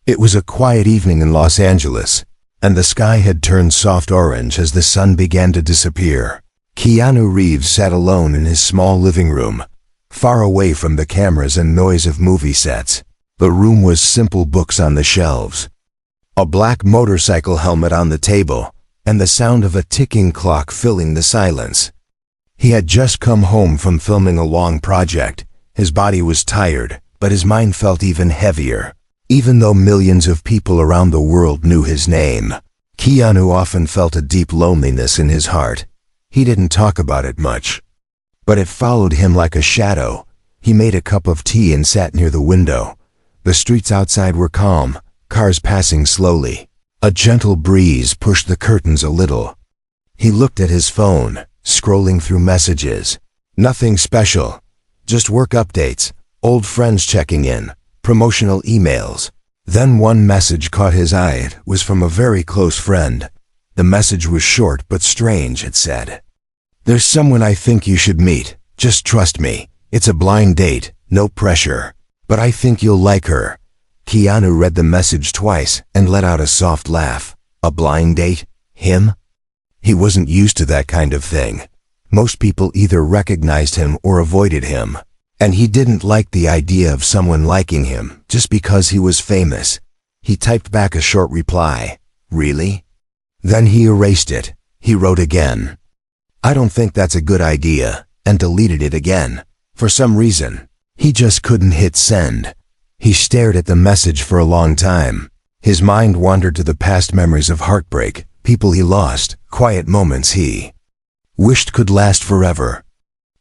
It was a quiet evening in Los Angeles, and the sky had turned soft orange as the sun began to disappear. Keanu Reeves sat alone in his small living room, far away from the cameras and noise of movie sets. The room was simple: books on the shelves, a black motorcycle helmet on the table, and the sound of a ticking clock filling the silence. He had just come home from filming a long project. His body was tired, but his mind felt even heavier. Even though millions of people around the world knew his name, Keanu often felt a deep loneliness in his heart. He didn't talk about it much, but it followed him like a shadow. He made a cup of tea and sat near the window. The streets outside were calm, cars passing slowly. A gentle breeze pushed the curtains a little. He looked at his phone, scrolling through messages. Nothing special, just work updates, old friends checking in, promotional emails. Then one message caught his eye. It was from a very close friend. The message was short but strange. It said, "There's someone I think you should meet. Just trust me. It's a blind date, no pressure. But I think you'll like her." Keanu read the message twice and let out a soft laugh. A blind date? Him? He wasn't used to that kind of thing. Most people either recognized him or avoided him. And he didn't like the idea of someone liking him just because he was famous. He typed back a short reply. "Really?" Then he erased it. He wrote again, "I don't think that's a good idea," and deleted it again. For some reason, he just couldn't hit send. He stared at the message for a long time. His mind wandered to the past memories of heartbreak, people he lost, quiet moments he wished could last forever.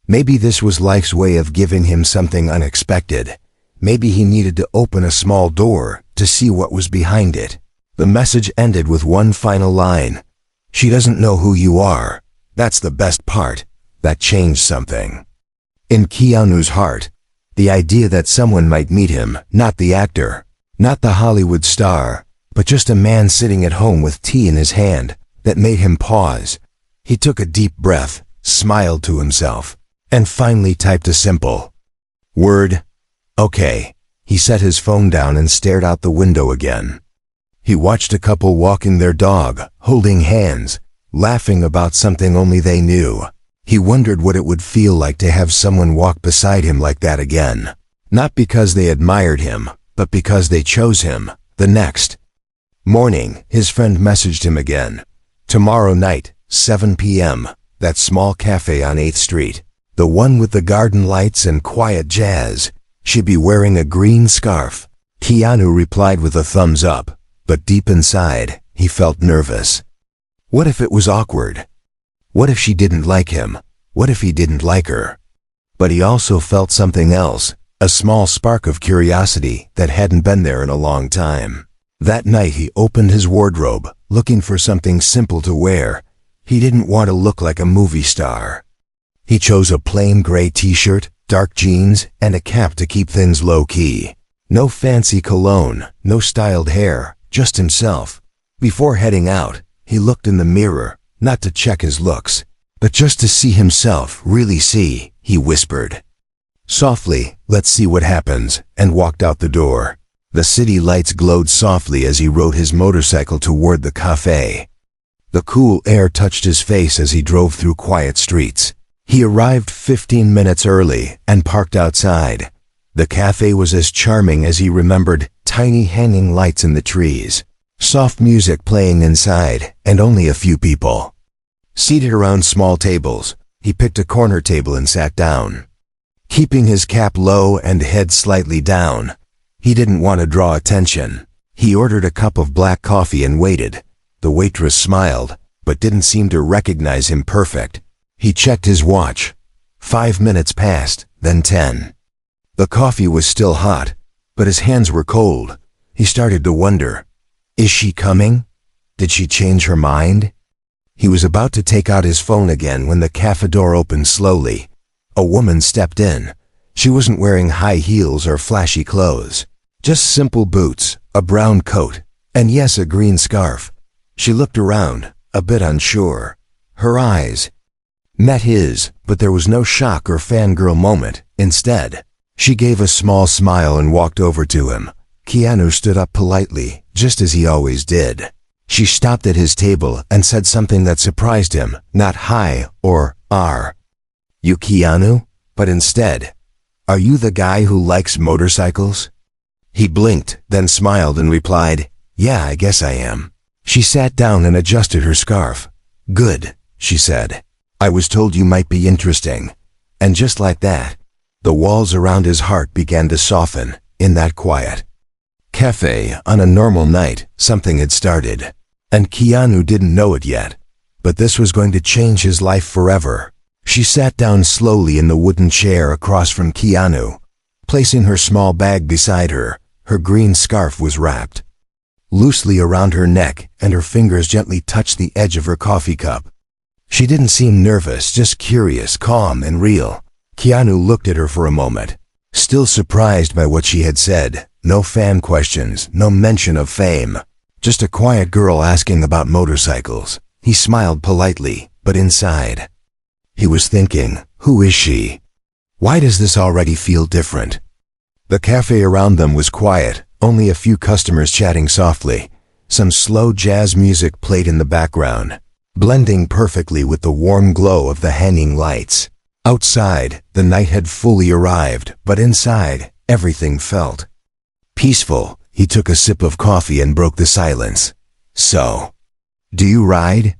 Maybe this was life's way of giving him something unexpected. Maybe he needed to open a small door to see what was behind it. The message ended with one final line. "She doesn't know who you are. That's the best part." That changed something in Keanu's heart. The idea that someone might meet him, not the actor, not the Hollywood star, but just a man sitting at home with tea in his hand, that made him pause. He took a deep breath, smiled to himself, and finally typed a simple word. "Okay." He set his phone down and stared out the window again. He watched a couple walking their dog, holding hands, laughing about something only they knew. He wondered what it would feel like to have someone walk beside him like that again. Not because they admired him, but because they chose him. The next morning, his friend messaged him again. "Tomorrow night, 7 p.m., that small cafe on 8th Street. The one with the garden lights and quiet jazz. She'd be wearing a green scarf." Keanu replied with a thumbs up, but deep inside, he felt nervous. What if it was awkward? What if she didn't like him? What if he didn't like her? But he also felt something else, a small spark of curiosity that hadn't been there in a long time. That night he opened his wardrobe, looking for something simple to wear. He didn't want to look like a movie star. He chose a plain gray t-shirt, dark jeans, and a cap to keep things low-key. No fancy cologne, no styled hair, just himself. Before heading out, he looked in the mirror, not to check his looks, but just to see himself, really see. He whispered softly, "Let's see what happens," and walked out the door. The city lights glowed softly as he rode his motorcycle toward the café. The cool air touched his face as he drove through quiet streets. He arrived 15 minutes early and parked outside. The cafe was as charming as he remembered, tiny hanging lights in the trees, soft music playing inside, and only a few people seated around small tables. He picked a corner table and sat down, keeping his cap low and head slightly down. He didn't want to draw attention. He ordered a cup of black coffee and waited. The waitress smiled, but didn't seem to recognize him. Perfect. He checked his watch. 5 minutes passed, then 10. The coffee was still hot, but his hands were cold. He started to wonder, is she coming? Did she change her mind? He was about to take out his phone again when the cafe door opened slowly. A woman stepped in. She wasn't wearing high heels or flashy clothes, just simple boots, a brown coat, and yes, a green scarf. She looked around, a bit unsure. Her eyes met his, but there was no shock or fangirl moment. Instead, she gave a small smile and walked over to him. Keanu stood up politely, just as he always did. She stopped at his table and said something that surprised him, not hi or are you Keanu, but instead, are you the guy who likes motorcycles? He blinked, then smiled and replied, yeah, I guess I am. She sat down and adjusted her scarf. Good, she said. I was told you might be interesting. And just like that, the walls around his heart began to soften, in that quiet café. On a normal night, something had started. And Keanu didn't know it yet. But this was going to change his life forever. She sat down slowly in the wooden chair across from Keanu. Placing her small bag beside her, her green scarf was wrapped loosely around her neck and her fingers gently touched the edge of her coffee cup. She didn't seem nervous, just curious, calm, and real. Keanu looked at her for a moment, still surprised by what she had said. No fan questions, no mention of fame. Just a quiet girl asking about motorcycles. He smiled politely, but inside, he was thinking, who is she? Why does this already feel different? The cafe around them was quiet, only a few customers chatting softly. Some slow jazz music played in the background, blending perfectly with the warm glow of the hanging lights. Outside, the night had fully arrived, but inside, everything felt peaceful. He took a sip of coffee and broke the silence. So, do you ride?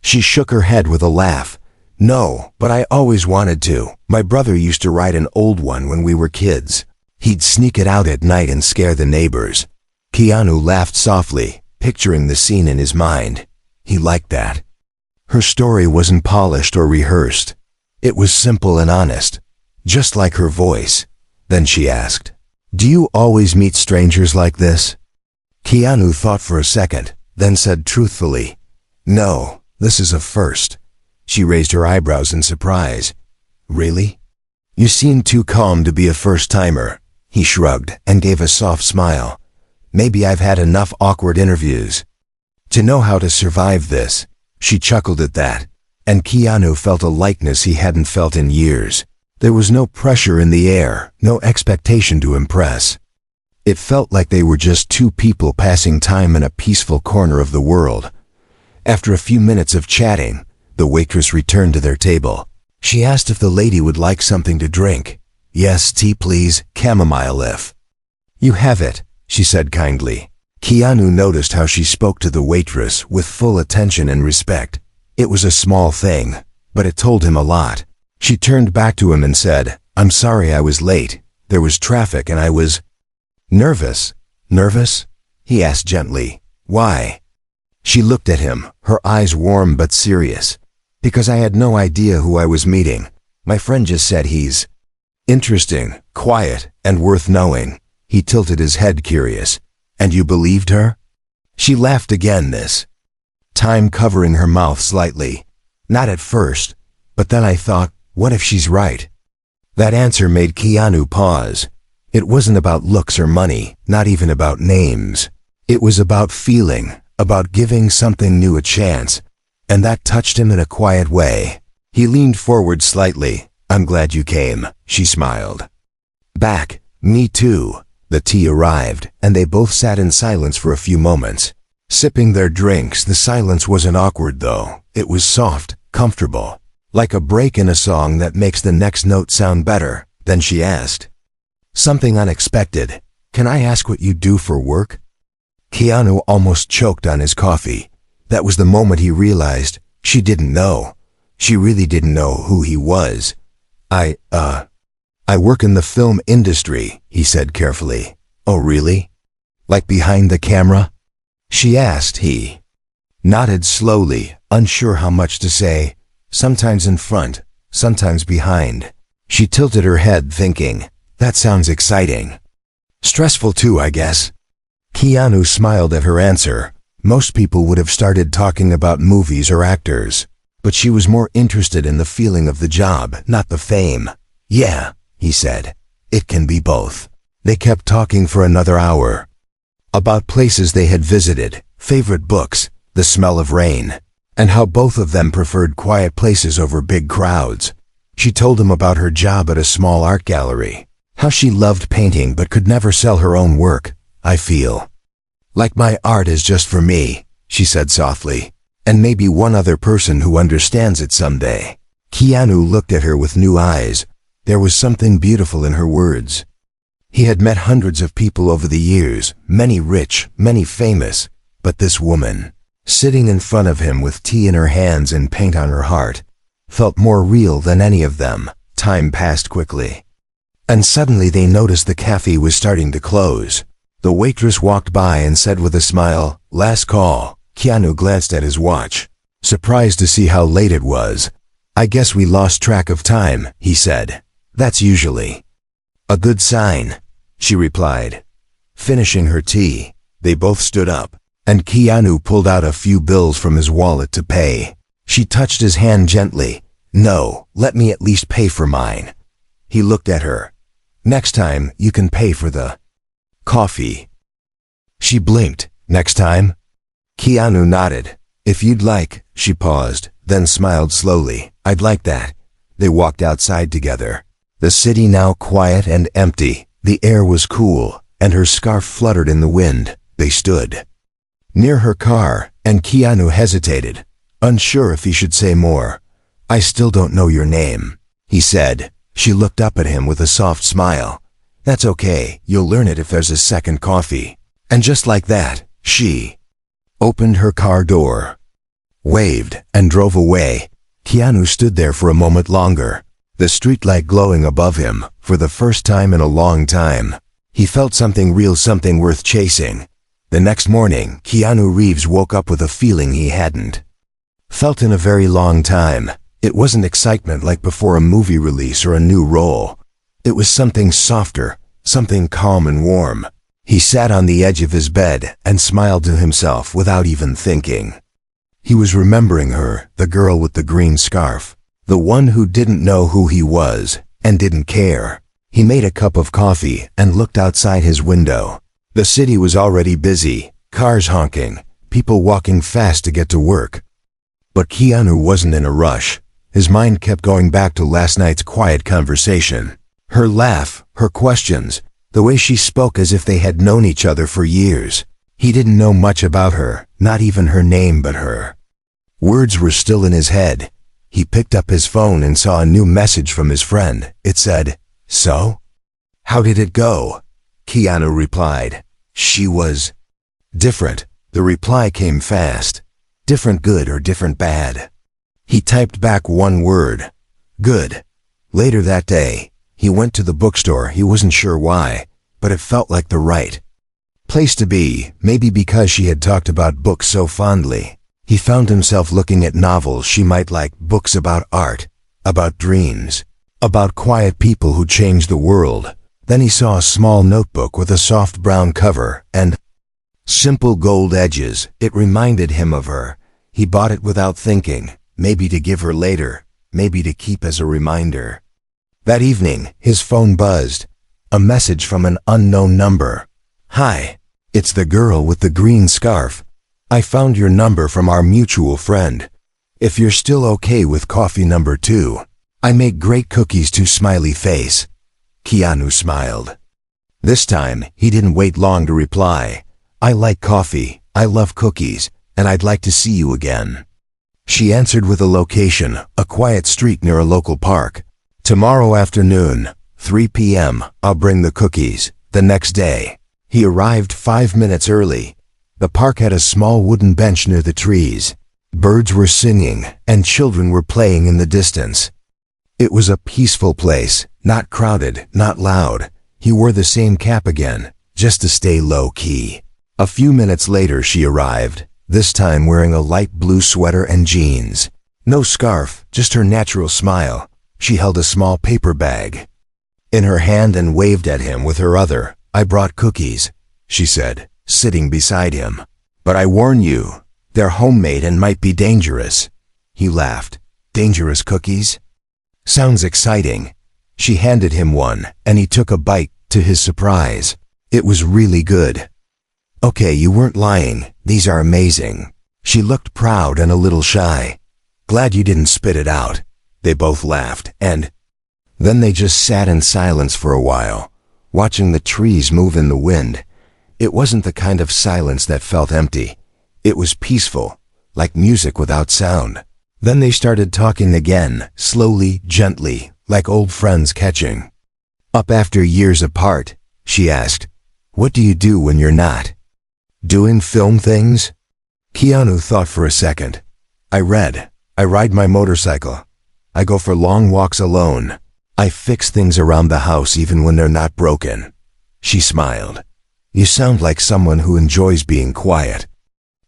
She shook her head with a laugh. No, but I always wanted to. My brother used to ride an old one when we were kids. He'd sneak it out at night and scare the neighbors. Keanu laughed softly, picturing the scene in his mind. He liked that. Her story wasn't polished or rehearsed. It was simple and honest, just like her voice. Then she asked, do you always meet strangers like this? Keanu thought for a second, then said truthfully, no, this is a first. She raised her eyebrows in surprise. Really? You seem too calm to be a first-timer. He shrugged and gave a soft smile. Maybe I've had enough awkward interviews to know how to survive this. She chuckled at that, and Keanu felt a lightness he hadn't felt in years. There was no pressure in the air, no expectation to impress. It felt like they were just two people passing time in a peaceful corner of the world. After a few minutes of chatting, the waitress returned to their table. She asked if the lady would like something to drink. Yes, tea please, chamomile if you have it, she said kindly. Keanu noticed how she spoke to the waitress with full attention and respect. It was a small thing, but it told him a lot. She turned back to him and said, I'm sorry I was late. There was traffic and I was nervous. Nervous? He asked gently. Why? She looked at him, her eyes warm but serious. Because I had no idea who I was meeting. My friend just said he's interesting, quiet, and worth knowing. He tilted his head curious. And you believed her? She laughed again this time covering her mouth slightly. Not at first, but then I thought, what if she's right? That answer made Keanu pause. It wasn't about looks or money, not even about names. It was about feeling, about giving something new a chance. And that touched him in a quiet way. He leaned forward slightly. I'm glad you came, she smiled back. Me too. The tea arrived, and they both sat in silence for a few moments. Sipping their drinks, the silence wasn't awkward though. It was soft, comfortable, like a break in a song that makes the next note sound better. Then she asked something unexpected. Can I ask what you do for work? Keanu almost choked on his coffee. That was the moment he realized she didn't know. She really didn't know who he was. I work in the film industry, he said carefully. Oh really? Like behind the camera? She asked. He nodded slowly, unsure how much to say. Sometimes in front, sometimes behind. She tilted her head thinking, that sounds exciting. Stressful too, I guess. Keanu smiled at her answer. Most people would have started talking about movies or actors, but she was more interested in the feeling of the job, not the fame. Yeah, he said. It can be both. They kept talking for another hour. About places they had visited, favorite books, the smell of rain, and how both of them preferred quiet places over big crowds. She told him about her job at a small art gallery, how she loved painting but could never sell her own work, I feel like my art is just for me, she said softly, and maybe one other person who understands it someday. Keanu looked at her with new eyes. There was something beautiful in her words. He had met hundreds of people over the years, many rich, many famous, but this woman, sitting in front of him with tea in her hands and paint on her heart, felt more real than any of them. Time passed quickly. And suddenly they noticed the cafe was starting to close. The waitress walked by and said with a smile, "Last call." Keanu glanced at his watch, surprised to see how late it was. "I guess we lost track of time," he said. "That's usually a good sign," she replied. Finishing her tea, they both stood up, and Keanu pulled out a few bills from his wallet to pay. She touched his hand gently. "No, let me at least pay for mine." He looked at her. "Next time, you can pay for the coffee." She blinked. "Next time?" Keanu nodded. "If you'd like." She paused, then smiled slowly. "I'd like that." They walked outside together. The city now quiet and empty. The air was cool, and her scarf fluttered in the wind. They stood near her car, and Keanu hesitated, unsure if he should say more. "I still don't know your name," he said. She looked up at him with a soft smile. "That's okay, you'll learn it if there's a second coffee." And just like that, she opened her car door, waved, and drove away. Keanu stood there for a moment longer, the streetlight glowing above him, for the first time in a long time. He felt something real, something worth chasing. The next morning, Keanu Reeves woke up with a feeling he hadn't felt in a very long time. It wasn't excitement like before a movie release or a new role. It was something softer, something calm and warm. He sat on the edge of his bed and smiled to himself without even thinking. He was remembering her, the girl with the green scarf, the one who didn't know who he was and didn't care. He made a cup of coffee and looked outside his window. The city was already busy, cars honking, people walking fast to get to work. But Keanu wasn't in a rush. His mind kept going back to last night's quiet conversation. Her laugh, her questions, the way she spoke as if they had known each other for years. He didn't know much about her, not even her name, but her words were still in his head. He picked up his phone and saw a new message from his friend. It said, "So? How did it go?" Keanu replied. She was different. The reply came fast. Different good or different bad? He typed back one word. Good. Later that day, he went to the bookstore. He wasn't sure why, but it felt like the right place to be, maybe because she had talked about books so fondly. He found himself looking at novels she might like, books about art, about dreams, about quiet people who changed the world. Then he saw a small notebook with a soft brown cover and simple gold edges. It reminded him of her. He bought it without thinking, maybe to give her later, maybe to keep as a reminder. That evening, his phone buzzed. A message from an unknown number. "Hi, it's the girl with the green scarf. I found your number from our mutual friend. If you're still okay with coffee number 2. I make great cookies too." Smiley face. Keanu smiled. This time, he didn't wait long to reply. "I like coffee, I love cookies, and I'd like to see you again." She answered with a location, a quiet street near a local park. "Tomorrow afternoon, 3 p.m., I'll bring the cookies." The next day, he arrived 5 minutes early. The park had a small wooden bench near the trees. Birds were singing, and children were playing in the distance. It was a peaceful place, not crowded, not loud. He wore the same cap again, just to stay low-key. A few minutes later she arrived, this time wearing a light blue sweater and jeans. No scarf, just her natural smile. She held a small paper bag in her hand and waved at him with her other. "I brought cookies," she said, sitting beside him. "But I warn you, they're homemade and might be dangerous." He laughed. "Dangerous cookies? Sounds exciting." She handed him one, and he took a bite, to his surprise. It was really good. "Okay, you weren't lying. These are amazing." She looked proud and a little shy. "Glad you didn't spit it out." They both laughed, and then they just sat in silence for a while, watching the trees move in the wind. It wasn't the kind of silence that felt empty. It was peaceful, like music without sound. Then they started talking again, slowly, gently, like old friends catching up after years apart. She asked, "What do you do when you're not doing film things?" Keanu thought for a second. "I read. I ride my motorcycle. I go for long walks alone. I fix things around the house even when they're not broken." She smiled. "You sound like someone who enjoys being quiet."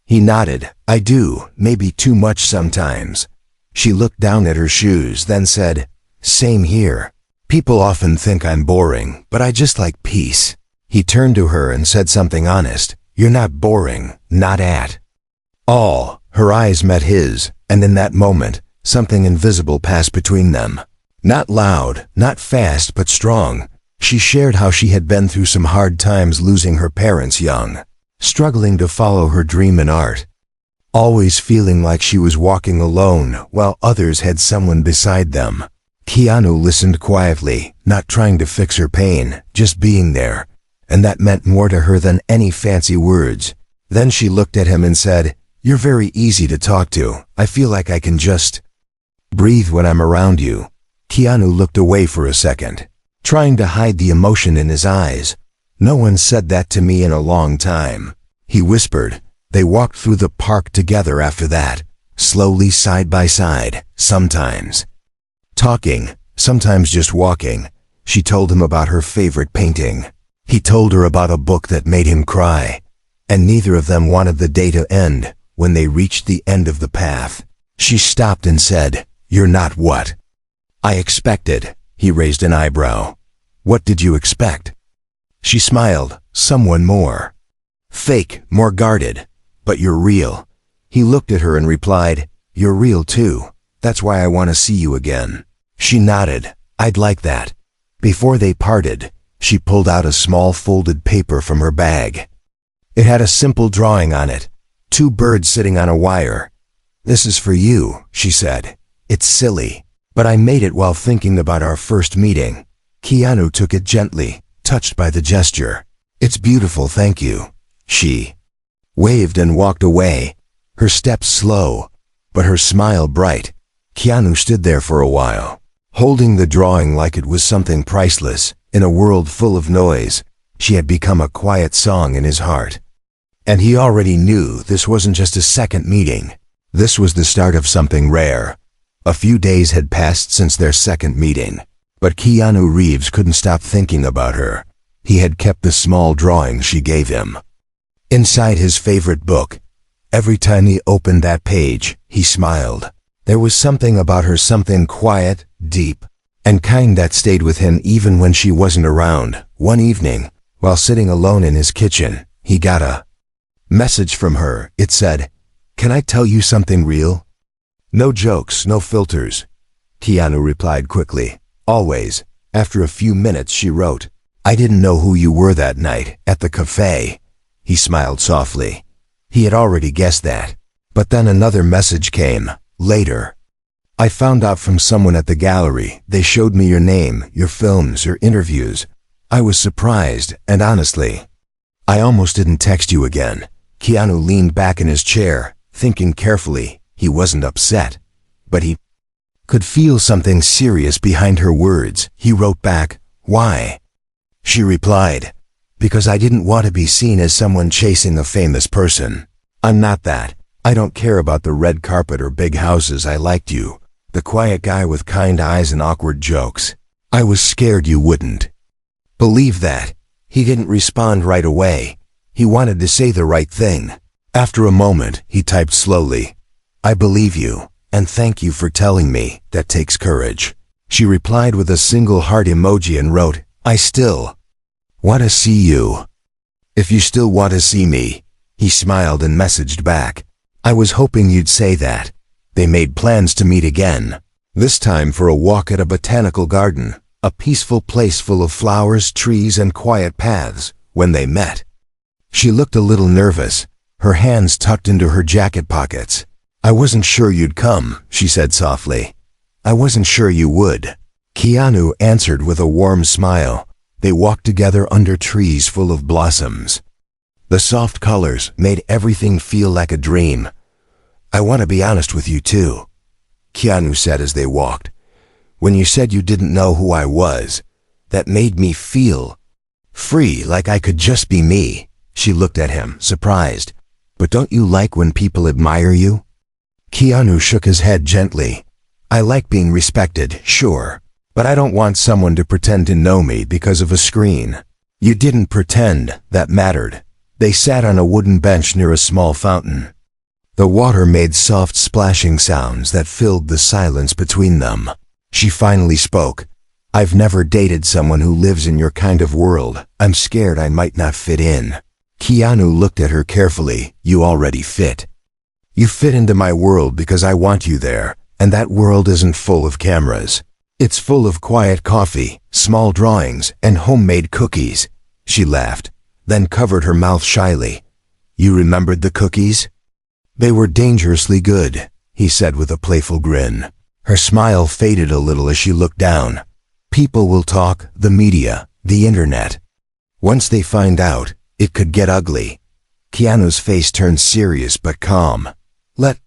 He nodded. "I do, maybe too much sometimes." She looked down at her shoes, then said, "Same here. People often think I'm boring, but I just like peace." He turned to her and said something honest. "You're not boring, not at all." Her eyes met his, and in that moment, something invisible passed between them. Not loud, not fast, but strong. She shared how she had been through some hard times losing her parents young, struggling to follow her dream in art, always feeling like she was walking alone while others had someone beside them. Keanu listened quietly, not trying to fix her pain, just being there, and that meant more to her than any fancy words. Then she looked at him and said, "You're very easy to talk to. I feel like I can just breathe when I'm around you." Keanu looked away for a second, trying to hide the emotion in his eyes. "No one said that to me in a long time," he whispered. They walked through the park together after that, slowly side by side, sometimes talking, sometimes just walking. She told him about her favorite painting. He told her about a book that made him cry. And neither of them wanted the day to end. When they reached the end of the path, she stopped and said, "You're not what I expected." He raised an eyebrow. "What did you expect?" She smiled. "Someone more fake, more guarded. But you're real." He looked at her and replied, "You're real too. That's why I want to see you again." She nodded. "I'd like that." Before they parted, she pulled out a small folded paper from her bag. It had a simple drawing on it, 2 birds sitting on a wire. "This is for you," she said. "It's silly, but I made it while thinking about our first meeting." Keanu took it gently, touched by the gesture. "It's beautiful, thank you." She waved and walked away, her steps slow, but her smile bright. Keanu stood there for a while, holding the drawing like it was something priceless. In a world full of noise, she had become a quiet song in his heart. And he already knew this wasn't just a second meeting. This was the start of something rare. A few days had passed since their second meeting, but Keanu Reeves couldn't stop thinking about her. He had kept the small drawing she gave him inside his favorite book. Every time he opened that page, he smiled. There was something about her, something quiet, deep, and kind that stayed with him even when she wasn't around. One evening, while sitting alone in his kitchen, he got a message from her. It said, "Can I tell you something real? No jokes, no filters." Keanu replied quickly, "Always." After a few minutes she wrote, "I didn't know who you were that night, at the café." He smiled softly. He had already guessed that. But then another message came, later. "I found out from someone at the gallery. They showed me your name, your films, your interviews. I was surprised, and honestly, I almost didn't text you again." Keanu leaned back in his chair, thinking carefully. He wasn't upset, but he could feel something serious behind her words. He wrote back, "Why?" She replied, "Because I didn't want to be seen as someone chasing a famous person. I'm not that. I don't care about the red carpet or big houses. I liked you, the quiet guy with kind eyes and awkward jokes. I was scared you wouldn't believe that." He didn't respond right away. He wanted to say the right thing. After a moment, he typed slowly, "I believe you, and thank you for telling me. That takes courage." She replied with a single heart emoji and wrote, "I still want to see you. If you still want to see me." He smiled and messaged back, "I was hoping you'd say that." They made plans to meet again, this time for a walk at a botanical garden, a peaceful place full of flowers, trees, and quiet paths. When they met, she looked a little nervous, her hands tucked into her jacket pockets. "I wasn't sure you'd come," she said softly. "I wasn't sure you would." Keanu answered with a warm smile. They walked together under trees full of blossoms. The soft colors made everything feel like a dream. "I want to be honest with you too," Keanu said as they walked. "When you said you didn't know who I was, that made me feel free, like I could just be me." She looked at him, surprised. "But don't you like when people admire you?" Keanu shook his head gently. "I like being respected, sure, but I don't want someone to pretend to know me because of a screen." "You didn't pretend, that mattered." They sat on a wooden bench near a small fountain. The water made soft splashing sounds that filled the silence between them. She finally spoke. "I've never dated someone who lives in your kind of world. I'm scared I might not fit in." Keanu looked at her carefully. "You already fit. You fit into my world because I want you there, and that world isn't full of cameras. It's full of quiet coffee, small drawings, and homemade cookies." She laughed, then covered her mouth shyly. "You remembered the cookies?" "They were dangerously good," he said with a playful grin. Her smile faded a little as she looked down. "People will talk, the media, the internet. Once they find out, it could get ugly." Keanu's face turned serious but calm. "Let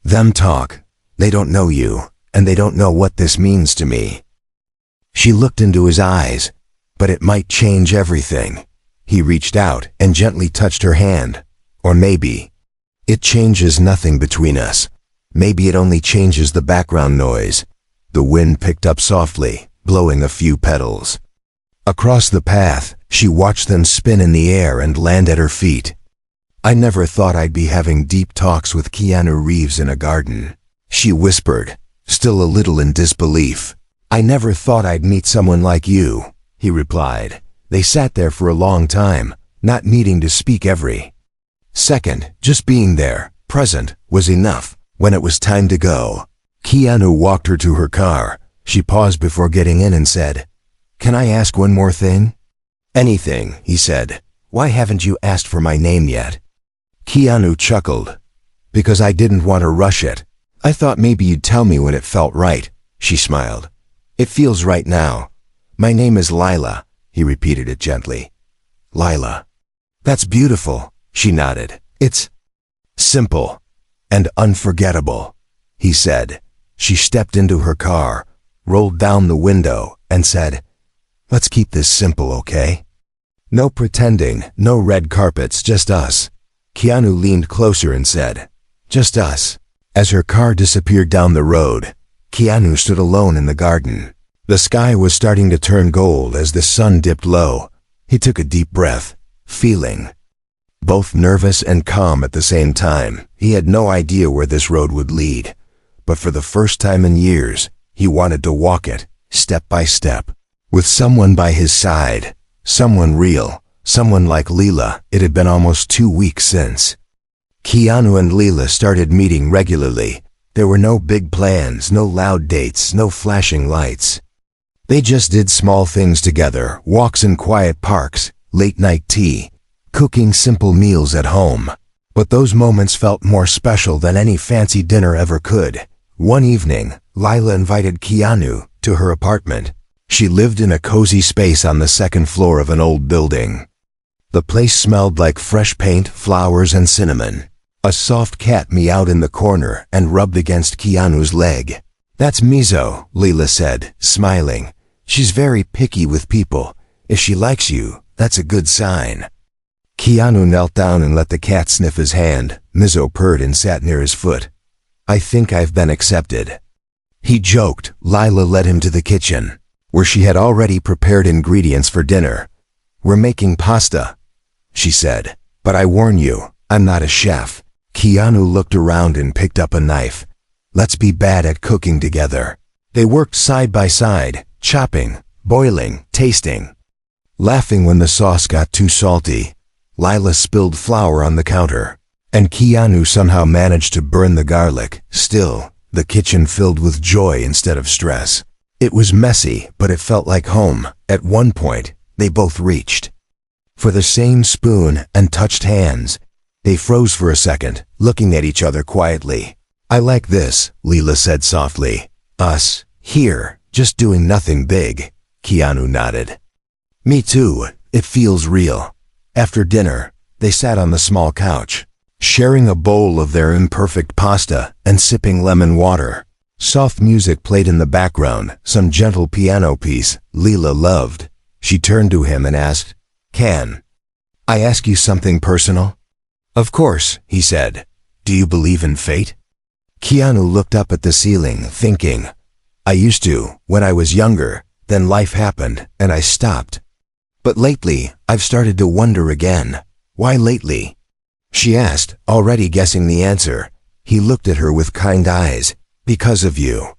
them talk. They don't know you, and they don't know what this means to me." She looked into his eyes. "But it might change everything." He reached out and gently touched her hand. "Or maybe it changes nothing between us. Maybe it only changes the background noise." The wind picked up softly, blowing a few petals. Across the path, she watched them spin in the air and land at her feet. "I never thought I'd be having deep talks with Keanu Reeves in a garden," she whispered, still a little in disbelief. "I never thought I'd meet someone like you," he replied. They sat there for a long time, not needing to speak every second. Just being there, present, was enough. When it was time to go, Keanu walked her to her car. She paused before getting in and said, "Can I ask one more thing?" "Anything," he said. "Why haven't you asked for my name yet?" Keanu chuckled. "Because I didn't want to rush it. I thought maybe you'd tell me when it felt right." She smiled. "It feels right now. My name is Lila." He repeated it gently. "Lila. That's beautiful." She nodded. "It's simple and unforgettable," he said. She stepped into her car, rolled down the window, and said, "Let's keep this simple, okay? No pretending, no red carpets, just us." Keanu leaned closer and said, "Just us." As her car disappeared down the road, Keanu stood alone in the garden. The sky was starting to turn gold as the sun dipped low. He took a deep breath, feeling both nervous and calm at the same time. He had no idea where this road would lead, but for the first time in years, he wanted to walk it, step by step, with someone by his side, someone real, someone like Lila. It had been almost 2 weeks since Keanu and Lila started meeting regularly. There were no big plans, no loud dates, no flashing lights. They just did small things together, walks in quiet parks, late-night tea, cooking simple meals at home. But those moments felt more special than any fancy dinner ever could. One evening, Lila invited Keanu to her apartment. She lived in a cozy space on the second floor of an old building. The place smelled like fresh paint, flowers, and cinnamon. A soft cat meowed in the corner and rubbed against Keanu's leg. "That's Mizo," Lila said, smiling. "She's very picky with people. If she likes you, that's a good sign." Keanu knelt down and let the cat sniff his hand. Mizo purred and sat near his foot. "I think I've been accepted," he joked. Lila led him to the kitchen, where she had already prepared ingredients for dinner. "We're making pasta," she said, "but I warn you, I'm not a chef." Keanu looked around and picked up a knife. "Let's be bad at cooking together." They worked side by side, chopping, boiling, tasting, laughing when the sauce got too salty. Lila spilled flour on the counter, and Keanu somehow managed to burn the garlic. Still, the kitchen filled with joy instead of stress. It was messy, but it felt like home. At one point, they both reached for the same spoon and touched hands. They froze for a second, looking at each other quietly. "I like this," Lila said softly. "Us, here, just doing nothing big." Keanu nodded. "Me too, it feels real." After dinner, They sat on the small couch, sharing a bowl of their imperfect pasta and sipping lemon water. Soft music played in the background, some gentle piano piece Leela loved. She turned to him and asked, "Can I ask you something personal?" "Of course," he said. "Do you believe in fate?" Keanu looked up at the ceiling, thinking, "I used to, when I was younger, then life happened, and I stopped. But lately, I've started to wonder again." "Why lately?" she asked, already guessing the answer. He looked at her with kind eyes. "Because of you."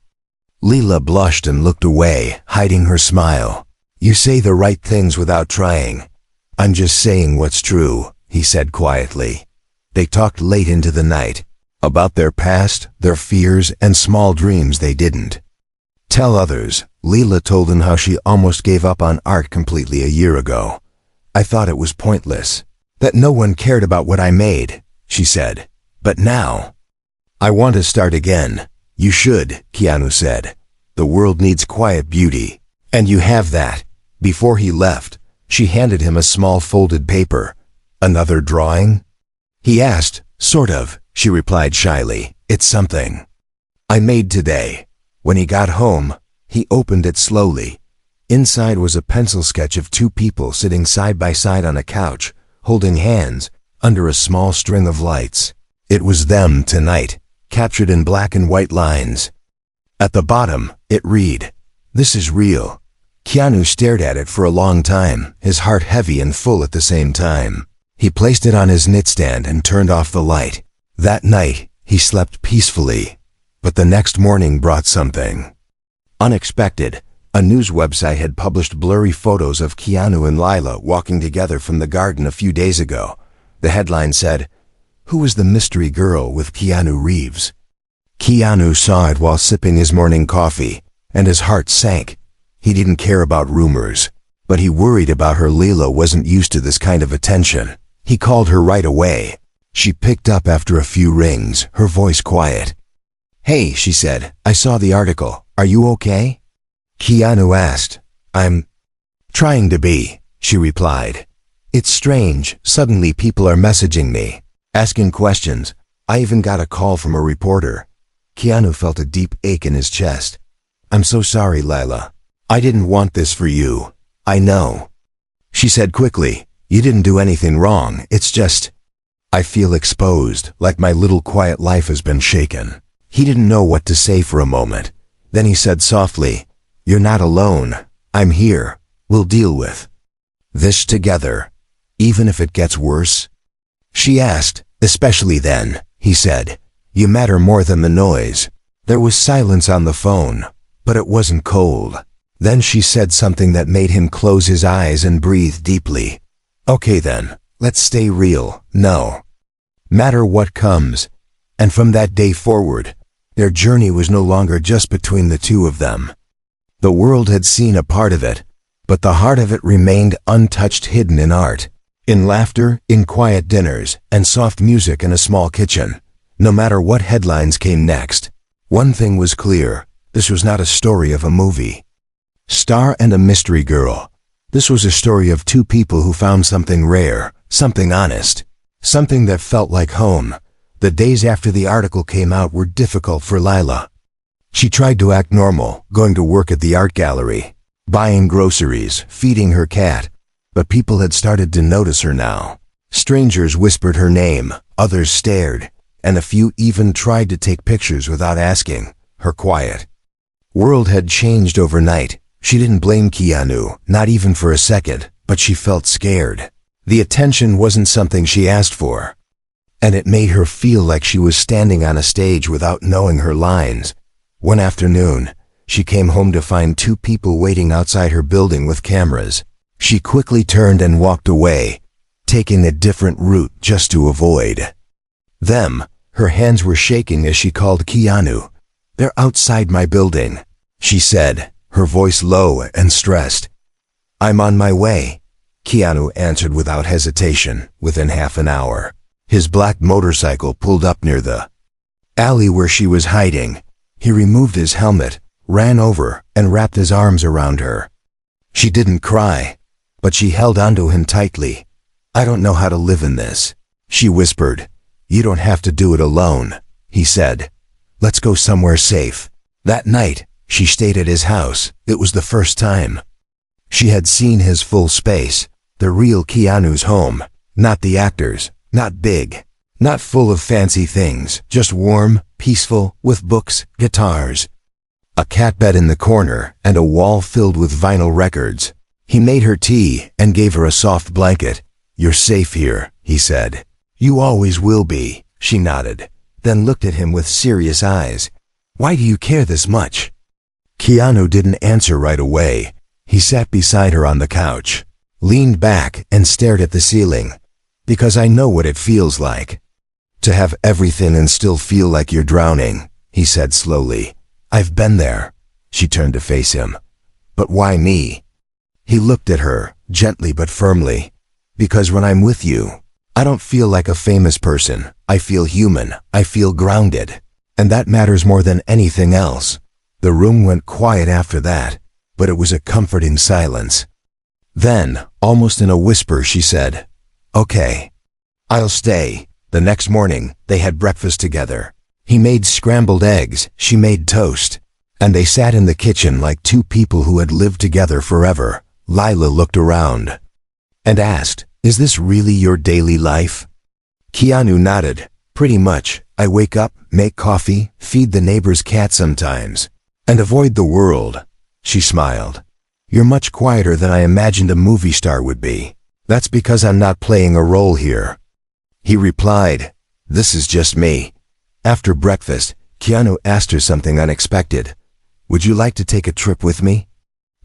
Leela blushed and looked away, hiding her smile. "You say the right things without trying." "I'm just saying what's true," he said quietly. They talked late into the night, about their past, their fears, and small dreams they didn't tell others. Leela told him how she almost gave up on art completely a year ago. "I thought it was pointless, that no one cared about what I made," she said. "But now, I want to start again." "You should," Keanu said. "The world needs quiet beauty, and you have that." Before he left, she handed him a small folded paper. "Another drawing?" he asked. "Sort of," she replied shyly. "It's something I made today." When he got home, he opened it slowly. Inside was a pencil sketch of two people sitting side by side on a couch, holding hands, under a small string of lights. It was them tonight, captured in black and white lines. At the bottom, it read, "This is real." Keanu stared at it for a long time, his heart heavy and full at the same time. He placed it on his nightstand and turned off the light. That night, he slept peacefully. But the next morning brought something unexpected. A news website had published blurry photos of Keanu and Lila walking together from the garden a few days ago. The headline said, "Who is the mystery girl with Keanu Reeves?" Keanu saw it while sipping his morning coffee, and his heart sank. He didn't care about rumors, but he worried about her. Leela wasn't used to this kind of attention. He called her right away. She picked up after a few rings, her voice quiet. "Hey," she said, "I saw the article. Are you okay?" Keanu asked. "I'm trying to be," she replied. "It's strange. Suddenly people are messaging me, asking questions. I even got a call from a reporter." Keanu felt a deep ache in his chest. "I'm so sorry, Lila. I didn't want this for you." "I know," she said quickly. "You didn't do anything wrong. It's just, I feel exposed, like my little quiet life has been shaken." He didn't know what to say for a moment. Then he said softly, "You're not alone. I'm here. We'll deal with this together, even if it gets worse." She asked, "Especially then," he said. "You matter more than the noise." There was silence on the phone, but it wasn't cold. Then she said something that made him close his eyes and breathe deeply. "Okay then, let's stay real, no matter what comes." And from that day forward, their journey was no longer just between the two of them. The world had seen a part of it, but the heart of it remained untouched, hidden in art, in laughter, in quiet dinners, and soft music in a small kitchen. No matter what headlines came next, one thing was clear: this was not a story of a movie star and a mystery girl. This was a story of two people who found something rare, something honest, something that felt like home. The days after the article came out were difficult for Lila. She tried to act normal, going to work at the art gallery, buying groceries, feeding her cat, but people had started to notice her now. Strangers whispered her name, others stared, and a few even tried to take pictures without asking. Her quiet world had changed overnight. She didn't blame Keanu, not even for a second, but she felt scared. The attention wasn't something she asked for, and it made her feel like she was standing on a stage without knowing her lines. One afternoon, she came home to find two people waiting outside her building with cameras. She quickly turned and walked away, taking a different route just to avoid them. Her hands were shaking as she called Keanu. "They're outside my building," she said, her voice low and stressed. "I'm on my way," Keanu answered without hesitation. Within half an hour, his black motorcycle pulled up near the alley where she was hiding. He removed his helmet, ran over, and wrapped his arms around her. She didn't cry, but she held onto him tightly. I don't know how to live in this. She whispered. You don't have to do it alone, he said. Let's go somewhere safe. That night, she stayed at his house. It was the first time. She had seen his full space, the real Keanu's home, not the actor's, not big, not full of fancy things, just warm, peaceful, with books, guitars, a cat bed in the corner, and a wall filled with vinyl records. He made her tea and gave her a soft blanket. You're safe here, he said. You always will be, she nodded, then looked at him with serious eyes. Why do you care this much? Keanu didn't answer right away. He sat beside her on the couch, leaned back and stared at the ceiling. Because I know what it feels like. To have everything and still feel like you're drowning, he said slowly. I've been there. She turned to face him. But why me? He looked at her, gently but firmly. Because when I'm with you, I don't feel like a famous person. I feel human. I feel grounded. And that matters more than anything else. The room went quiet after that, but it was a comforting silence. Then, almost in a whisper, she said, Okay, I'll stay. The next morning, they had breakfast together. He made scrambled eggs, she made toast, and they sat in the kitchen like two people who had lived together forever. Lila looked around and asked, Is this really your daily life? Keanu nodded. Pretty much. I wake up, make coffee, feed the neighbor's cat sometimes, and avoid the world. She smiled. You're much quieter than I imagined a movie star would be. That's because I'm not playing a role here. He replied, This is just me. After breakfast, Keanu asked her something unexpected. Would you like to take a trip with me?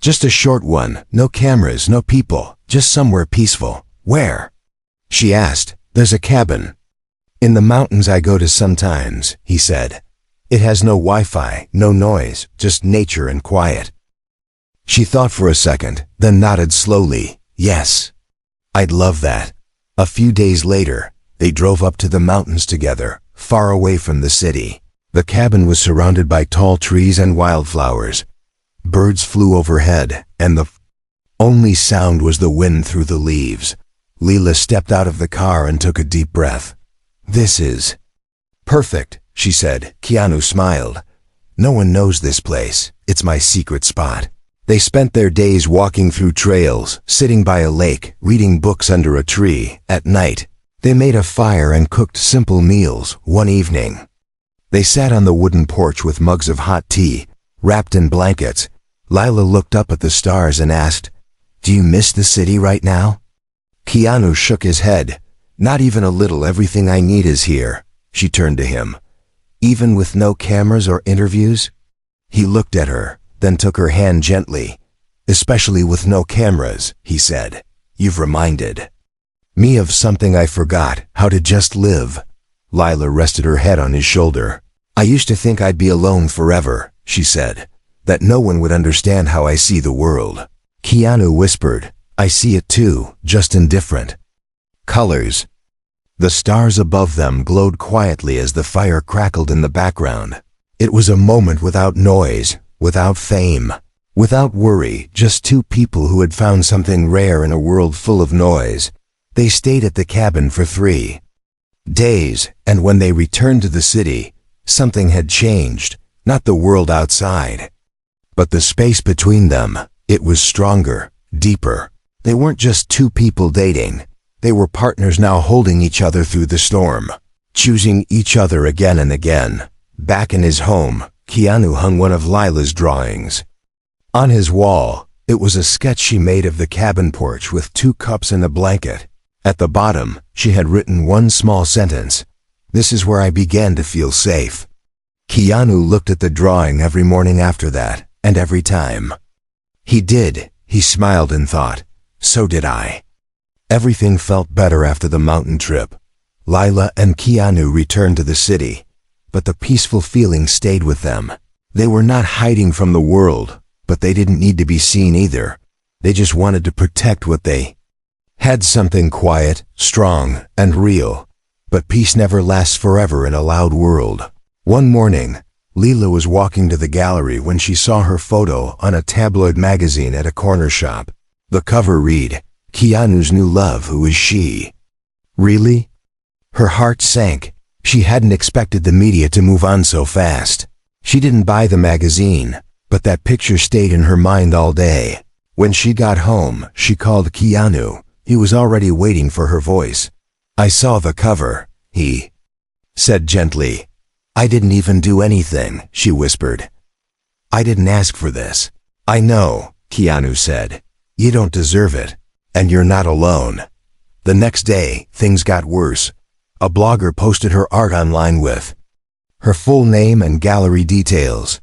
Just a short one, no cameras, no people, just somewhere peaceful. Where? She asked. There's a cabin. In the mountains I go to sometimes, he said. It has no Wi-Fi, no noise, just nature and quiet. She thought for a second, then nodded slowly. Yes. I'd love that. A few days later, they drove up to the mountains together, far away from the city. The cabin was surrounded by tall trees and wildflowers. Birds flew overhead, and the only sound was the wind through the leaves. Leela stepped out of the car and took a deep breath. This is perfect, she said. Keanu smiled. No one knows this place. It's my secret spot. They spent their days walking through trails, sitting by a lake, reading books under a tree. At night, they made a fire and cooked simple meals. One evening, they sat on the wooden porch with mugs of hot tea, wrapped in blankets. Lila looked up at the stars and asked, Do you miss the city right now? Keanu shook his head. Not even a little. Everything I need is here. She turned to him. Even with no cameras or interviews? He looked at her, then took her hand gently. Especially with no cameras, he said. You've reminded me of something I forgot, how to just live. Lila rested her head on his shoulder. I used to think I'd be alone forever, she said. That no one would understand how I see the world. Keanu whispered, I see it too, just in different colors. The stars above them glowed quietly as the fire crackled in the background. It was a moment without noise, without fame, without worry, just two people who had found something rare in a world full of noise. They stayed at the cabin for 3 days, and when they returned to the city, something had changed, not the world outside, but the space between them. It was stronger, deeper. They weren't just two people dating. They were partners now, holding each other through the storm, choosing each other again and again. Back in his home, Keanu hung one of Lila's drawings. On his wall, it was a sketch she made of the cabin porch with 2 cups and a blanket. At the bottom, she had written one small sentence. This is where I began to feel safe. Keanu looked at the drawing every morning after that, and every time he did, he smiled and thought, so did I. Everything felt better after the mountain trip. Lila and Keanu returned to the city, but the peaceful feeling stayed with them. They were not hiding from the world, but they didn't need to be seen either. They just wanted to protect what they had, something quiet, strong, and real. But peace never lasts forever in a loud world. One morning, Leela was walking to the gallery when she saw her photo on a tabloid magazine at a corner shop. The cover read, Keanu's new love, who is she? Really? Her heart sank. She hadn't expected the media to move on so fast. She didn't buy the magazine, but that picture stayed in her mind all day. When she got home, she called Keanu. He was already waiting for her voice. "I saw the cover," he said gently. "I didn't even do anything," she whispered. "I didn't ask for this." "I know," Keanu said. "You don't deserve it. And you're not alone." The next day, things got worse. A blogger posted her art online with her full name and gallery details.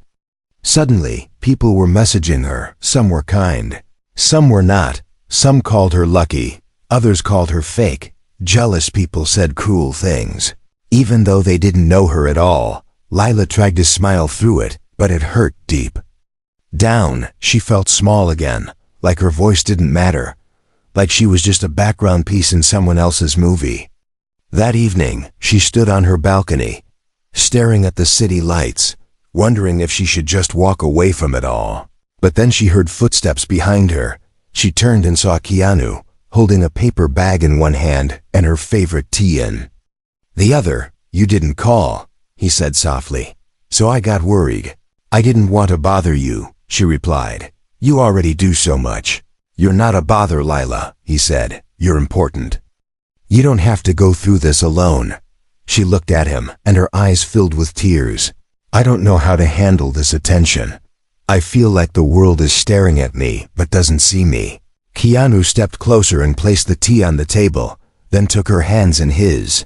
Suddenly, people were messaging her. Some were kind. Some were not. Some called her lucky. Others called her fake. Jealous people said cruel things. Even though they didn't know her at all, Lila tried to smile through it, but it hurt deep down. She felt small again, like her voice didn't matter, like she was just a background piece in someone else's movie. That evening, she stood on her balcony, staring at the city lights, wondering if she should just walk away from it all. But then she heard footsteps behind her. She turned and saw Keanu, holding a paper bag in one hand and her favorite tea in the other. "You didn't call," he said softly, "so I got worried." "I didn't want to bother you," she replied. "You already do so much." "You're not a bother, Lila," he said. "You're important. You don't have to go through this alone." She looked at him, and her eyes filled with tears. "I don't know how to handle this attention. I feel like the world is staring at me, but doesn't see me." Keanu stepped closer and placed the tea on the table, then took her hands in his.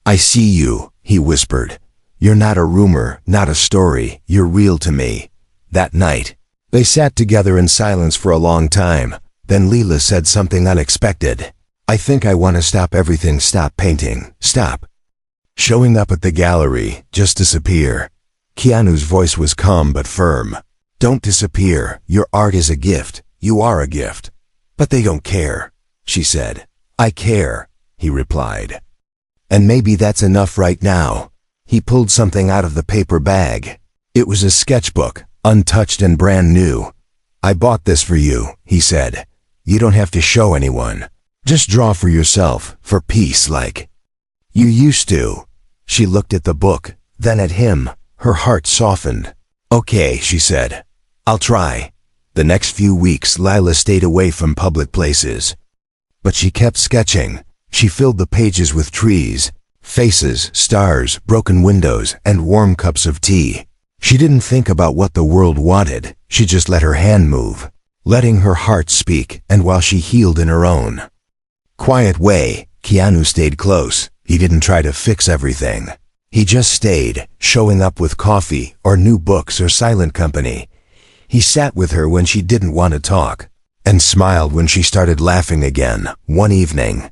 "I see you," he whispered. "You're not a rumor, not a story. You're real to me." That night, they sat together in silence for a long time. Then Lila said something unexpected. "I think I want to stop everything. Stop painting. Stop showing up at the gallery. Just disappear." Keanu's voice was calm but firm. "Don't disappear. Your art is a gift. You are a gift." "But they don't care," she said. "I care," he replied. "And maybe that's enough right now." He pulled something out of the paper bag. It was a sketchbook, untouched and brand new. "I bought this for you," he said. "You don't have to show anyone. Just draw for yourself, for peace, like you used to." She looked at the book, then at him. Her heart softened. "Okay," she said. "I'll try." The next few weeks, Lila stayed away from public places. But she kept sketching. She filled the pages with trees, faces, stars, broken windows, and warm cups of tea. She didn't think about what the world wanted. She just let her hand move, letting her heart speak, and while she healed in her own quiet way, Keanu stayed close. He didn't try to fix everything. He just stayed, showing up with coffee, or new books, or silent company. He sat with her when she didn't want to talk, and smiled when she started laughing again. One evening,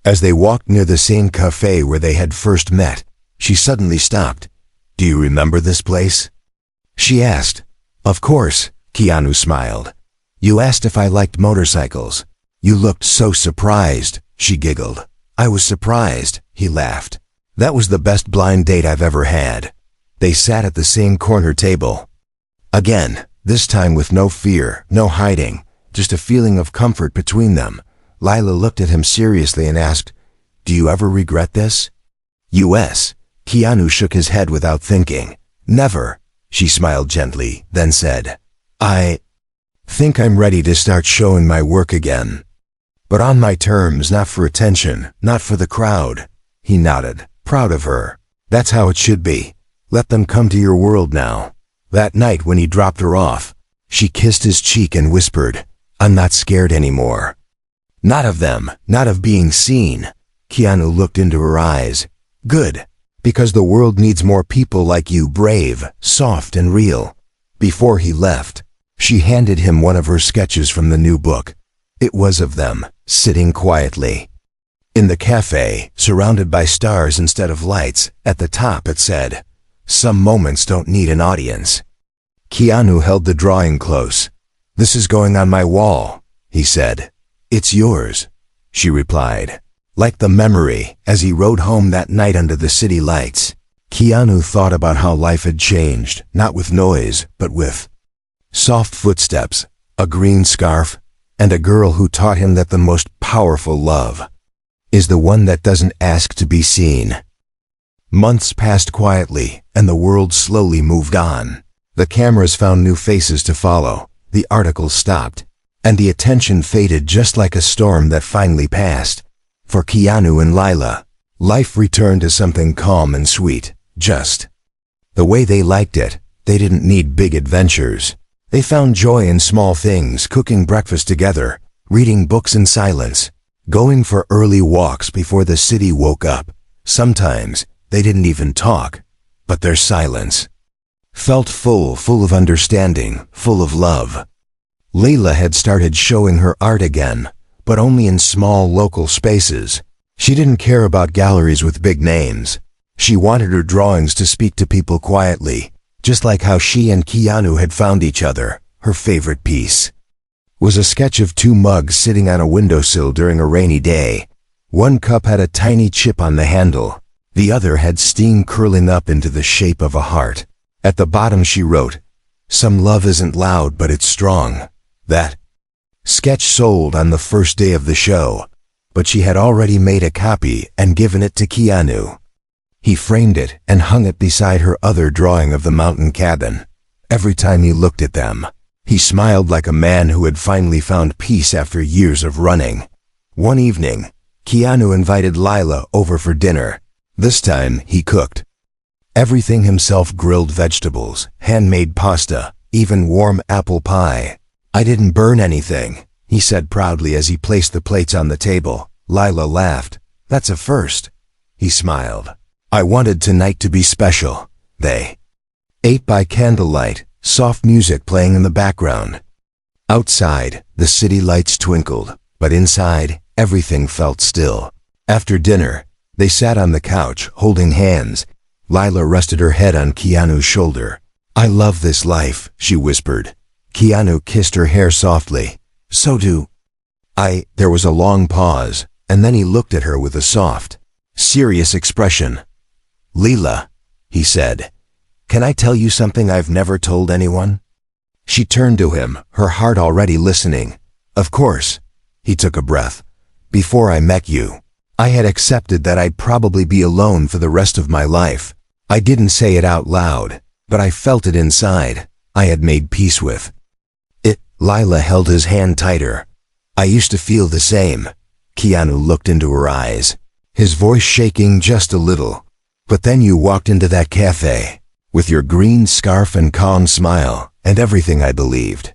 as they walked near the same café where they had first met, she suddenly stopped. "Do you remember this place?" she asked. "Of course," Keanu smiled. "You asked if I liked motorcycles. You looked so surprised," she giggled. "I was surprised," he laughed. "That was the best blind date I've ever had." They sat at the same corner table. Again, this time with no fear, no hiding, just a feeling of comfort between them. Lila looked at him seriously and asked, "Do you ever regret this?" "U.S." Keanu shook his head without thinking. "Never." She smiled gently, then said, "I think I'm ready to start showing my work again. But on my terms, not for attention, not for the crowd." He nodded, proud of her. "That's how it should be. Let them come to your world now." That night when he dropped her off, she kissed his cheek and whispered, "I'm not scared anymore. Not of them, not of being seen." Keanu looked into her eyes. "Good. Because the world needs more people like you, brave, soft, and real." Before he left, she handed him one of her sketches from the new book. It was of them, sitting quietly in the cafe, surrounded by stars instead of lights. At the top it said, "Some moments don't need an audience." Keanu held the drawing close. "This is going on my wall," he said. "It's yours," she replied. Like the memory, as he rode home that night under the city lights, Keanu thought about how life had changed, not with noise, but with soft footsteps, a green scarf, and a girl who taught him that the most powerful love is the one that doesn't ask to be seen. Months passed quietly, and the world slowly moved on. The cameras found new faces to follow, the articles stopped, and the attention faded just like a storm that finally passed. For Keanu and Lila, life returned to something calm and sweet, just the way they liked it. They didn't need big adventures. They found joy in small things, cooking breakfast together, reading books in silence, going for early walks before the city woke up. Sometimes they didn't even talk, but their silence felt full of understanding, full of love. Layla had started showing her art again, but only in small local spaces. She didn't care about galleries with big names. She wanted her drawings to speak to people quietly, just like how she and Keanu had found each other. Her favorite piece was a sketch of two mugs sitting on a windowsill during a rainy day. One cup had a tiny chip on the handle. The other had steam curling up into the shape of a heart. At the bottom she wrote, "Some love isn't loud, but it's strong." That sketch sold on the first day of the show, but she had already made a copy and given it to Keanu. He framed it and hung it beside her other drawing of the mountain cabin. Every time he looked at them, he smiled like a man who had finally found peace after years of running. One evening, Keanu invited Lila over for dinner. This time, he cooked everything himself: grilled vegetables, handmade pasta, even warm apple pie. "I didn't burn anything," he said proudly as he placed the plates on the table. Lila laughed. "That's a first." He smiled. "I wanted tonight to be special." They ate by candlelight, soft music playing in the background. Outside, the city lights twinkled, but inside, everything felt still. After dinner, they sat on the couch, holding hands. Lila rested her head on Keanu's shoulder. "I love this life," she whispered. Keanu kissed her hair softly. "So do I." There was a long pause, and then he looked at her with a soft, serious expression. "Lila," he said, "can I tell you something I've never told anyone?" She turned to him, her heart already listening. "Of course." He took a breath. "Before I met you, I had accepted that I'd probably be alone for the rest of my life. I didn't say it out loud, but I felt it inside. I had made peace with it." Lila held his hand tighter. "I used to feel the same." Keanu looked into her eyes, his voice shaking just a little. "But then you walked into that café, with your green scarf and calm smile, and everything I believed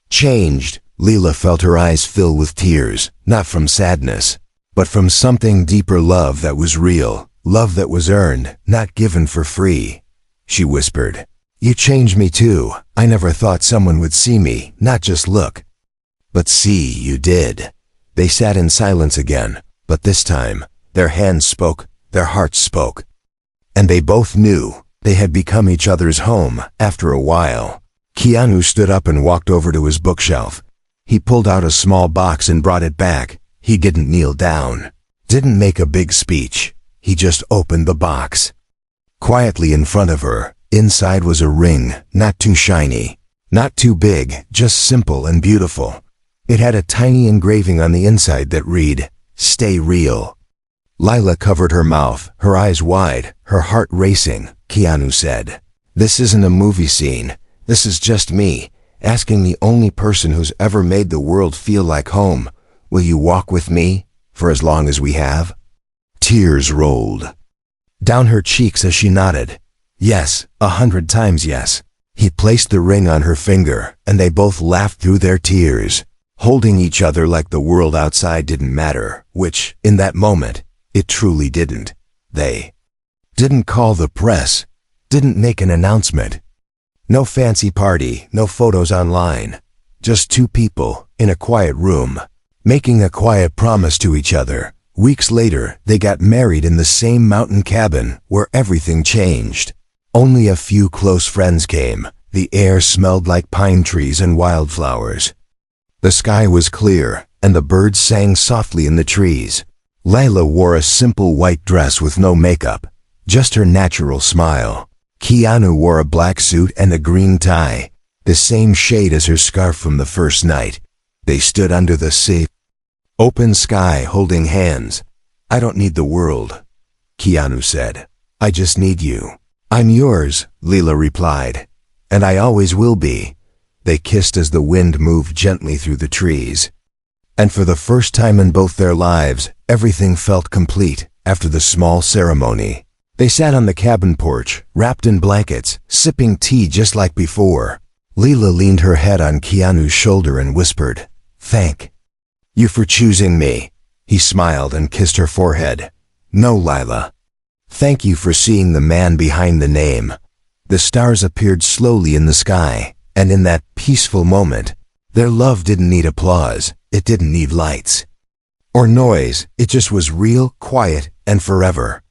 changed." Lila felt her eyes fill with tears, not from sadness, but from something deeper: love that was real, love that was earned, not given for free. She whispered, "You changed me too. I never thought someone would see me, not just look. But see, you did." They sat in silence again, but this time, their hands spoke, their hearts spoke. And they both knew they had become each other's home after a while. Keanu stood up and walked over to his bookshelf. He pulled out a small box and brought it back. He didn't kneel down, didn't make a big speech. He just opened the box. Quietly in front of her, inside was a ring, not too shiny, not too big, just simple and beautiful. It had a tiny engraving on the inside that read, "Stay real." Lila covered her mouth, her eyes wide, her heart racing. Keanu said, "This isn't a movie scene. This is just me, asking the only person who's ever made the world feel like home. Will you walk with me, for as long as we have?" Tears rolled down her cheeks as she nodded. Yes, 100 times yes. He placed the ring on her finger, and they both laughed through their tears, holding each other like the world outside didn't matter, which, in that moment, it truly didn't. They didn't call the press, didn't make an announcement. No fancy party, no photos online. Just two people, in a quiet room, making a quiet promise to each other. Weeks later, they got married in the same mountain cabin where everything changed. Only a few close friends came. The air smelled like pine trees and wildflowers. The sky was clear, and the birds sang softly in the trees. Layla wore a simple white dress with no makeup, just her natural smile. Keanu wore a black suit and a green tie, the same shade as her scarf from the first night. They stood under the sea, open sky, holding hands. "I don't need the world," Keanu said. "I just need you." "I'm yours," Leela replied. "And I always will be." They kissed as the wind moved gently through the trees. And for the first time in both their lives, everything felt complete after the small ceremony. They sat on the cabin porch, wrapped in blankets, sipping tea just like before. Leela leaned her head on Keanu's shoulder and whispered, "Thank you for choosing me." He smiled and kissed her forehead. "No, Lila. Thank you for seeing the man behind the name." The stars appeared slowly in the sky, and in that peaceful moment, their love didn't need applause, it didn't need lights or noise, it just was real, quiet, and forever.